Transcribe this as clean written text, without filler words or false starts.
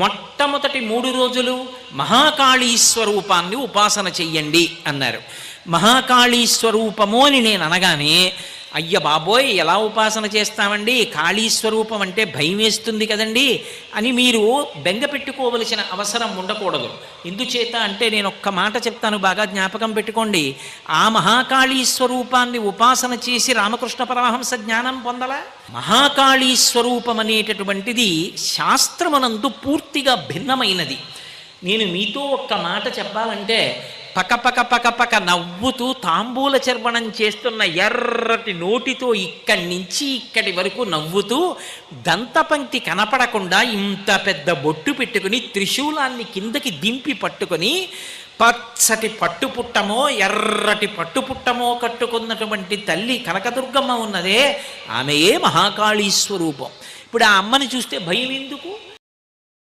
మొట్టమొదటి 3 రోజులు మహాకాళీ స్వరూపాన్ని ఉపాసన చెయ్యండి అన్నారు. మహాకాళీ స్వరూపము అని నేను అనగానే, అయ్య బాబోయ్ ఎలా ఉపాసన చేస్తామండి, కాళీ స్వరూపం అంటే భయం వేస్తుంది కదండి అని మీరు బెంగ పెట్టుకోవలసిన అవసరం ఉండకూడదు. ఎందుచేత అంటే నేను ఒక్క మాట చెప్తాను, బాగా జ్ఞాపకం పెట్టుకోండి. ఆ మహాకాళీ స్వరూపాన్ని ఉపాసన చేసి రామకృష్ణ పరమహంస జ్ఞానం పొందలా? మహాకాళీ స్వరూపం అనేటటువంటిది శాస్త్రమునందు పూర్తిగా భిన్నమైనది. నేను మీతో ఒక్క మాట చెప్పాలంటే, పకపక పకపక నవ్వుతూ తాంబూల చర్వణం చేస్తున్న ఎర్రటి నోటితో ఇక్కడి నుంచి ఇక్కడి వరకు నవ్వుతూ దంతపంక్తి కనపడకుండా ఇంత పెద్ద బొట్టు పెట్టుకుని త్రిశూలాన్ని కిందకి దింపి పట్టుకొని పచ్చటి పట్టుపుట్టమో ఎర్రటి పట్టుపుట్టమో కట్టుకున్నటువంటి తల్లి కనకదుర్గమ్మ ఉన్నదే, ఆమెయే మహాకాళీ స్వరూపం. ఇప్పుడు ఆ అమ్మని చూస్తే భయం ఎందుకు?